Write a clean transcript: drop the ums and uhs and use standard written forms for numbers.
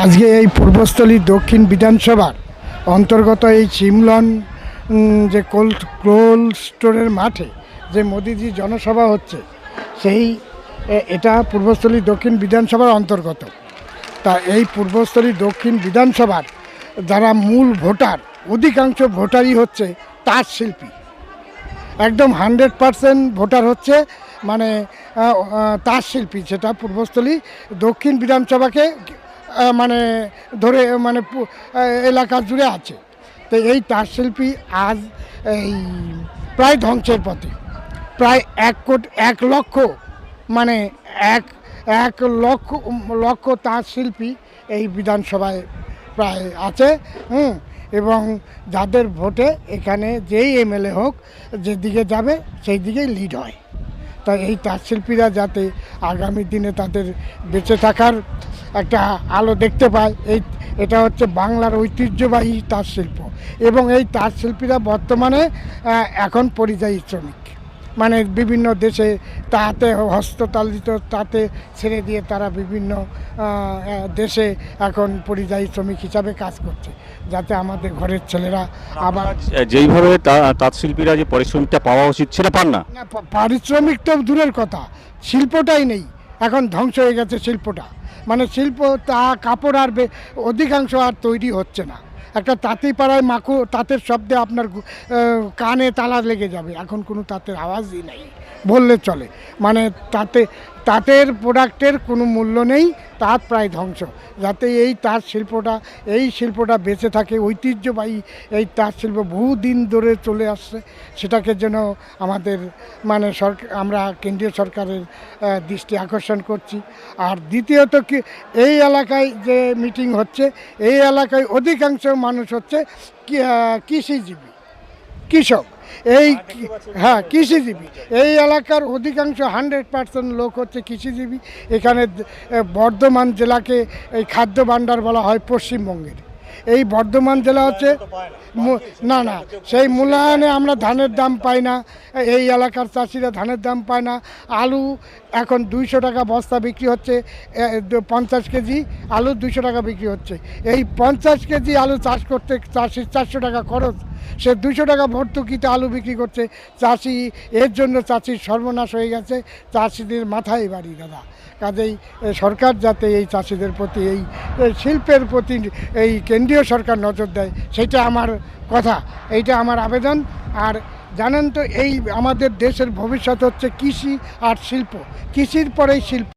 আজকে এই পূর্বস্থলী দক্ষিণ বিধানসভার অন্তর্গত এই চিমলন যে কোল্ড স্টোরের মাঠে যে মোদিজি জনসভা হচ্ছে সেই এটা পূর্বস্থলী দক্ষিণ বিধানসভার অন্তর্গত। তা এই পূর্বস্থলী দক্ষিণ বিধানসভার যারা মূল ভোটার, অধিকাংশ ভোটারই হচ্ছে তাঁত শিল্পী। একদম 100% ভোটার হচ্ছে মানে তাঁত শিল্পী, সেটা পূর্বস্থলী দক্ষিণ বিধানসভাকে মানে ধরে মানে এলাকা জুড়ে আছে। তো এই তাঁত শিল্পী আজ এই প্রায় ধ্বংসের পথে। প্রায় 1 লক্ষ মানে এক লক্ষ তাঁত শিল্পী এই বিধানসভায় প্রায় আছে। এবং যাদের ভোটে এখানে যেই এমএলএ হোক যেদিকে যাবে সেই দিকেই লিড হয়। তাই এই তাঁত শিল্পীরা যাতে আগামী দিনে তাদের বেঁচে থাকার একটা আলো দেখতে পায়, এটা হচ্ছে বাংলার ঐতিহ্যবাহী তাঁত শিল্প। এবং এই তাঁত শিল্পীরা বর্তমানে এখন পরিযায়ী শ্রমিক, মানে বিভিন্ন দেশে তাতে হস্ততালিত তাতে ছেড়ে দিয়ে তারা বিভিন্ন দেশে এখন পরিযায়ী শ্রমিক হিসাবে কাজ করছে, যাতে আমাদের ঘরের ছেলেরা আবার যেইভাবে তাঁত শিল্পীরা যে পরিশ্রমটা পাওয়া উচিত সেটা পান না। পারিশ্রমিক তো দূরের কথা, শিল্পটাই নেই, এখন ধ্বংস হয়ে গেছে শিল্পটা। মানে শিল্প কাপড় আর অধিকাংশ আর তৈরি হচ্ছে না। একটা তাঁতি পাড়ায় তাঁতের শব্দে আপনার কানে তালা লেগে যাবে, এখন কোনো তাঁতের আওয়াজই নেই বললে চলে। মানে তাঁতের প্রোডাক্টের কোনো মূল্য নেই, তাঁত প্রায় ধ্বংস। যাতে এই তাঁত শিল্পটা বেঁচে থাকে, ঐতিহ্যবাহী এই তাঁত শিল্প বহুদিন ধরে চলে আসছে, সেটাকে যেন আমাদের মানে আমরা কেন্দ্রীয় সরকারের দৃষ্টি আকর্ষণ করছি। আর দ্বিতীয়ত কি, এই এলাকায় যে মিটিং হচ্ছে, এই এলাকায় অধিকাংশ মানুষ হচ্ছে কৃষিজীবী, কৃষক। কৃষিজীবী এই এলাকার অধিকাংশ 100% লোক হচ্ছে কৃষিজীবী। এখানে বর্ধমান জেলাকে এই খাদ্য ভাণ্ডার বলা হয় পশ্চিমবঙ্গের। এই বর্ধমান জেলা হচ্ছে না সেই মূল্যায়নে আমরা ধানের দাম পাই না, এই এলাকার চাষিরা ধানের দাম পায় না। আলু এখন 200 টাকা বস্তা বিক্রি হচ্ছে, 50 কেজি আলু 200 টাকা বিক্রি হচ্ছে। এই 50 কেজি আলু চাষ করতে চাষির 400 টাকা খরচ, সে 200 টাকা ভর্তুকিতে আলু বিক্রি করছে চাষি। এর জন্য চাষির সর্বনাশ হয়ে গেছে, চাষিদের মাথায় বাড়ি দাদা। কাজেই সরকার যাতে এই চাষিদের প্রতি, এই শিল্পের প্রতি এই কেন্দ্রীয় সরকার নজর দেয়, সেটা আমার কথা, এইটা আমার আবেদন। আর জানেন তো, এই আমাদের দেশের ভবিষ্যৎ হচ্ছে কৃষি আর শিল্প, কৃষির পরেই শিল্প।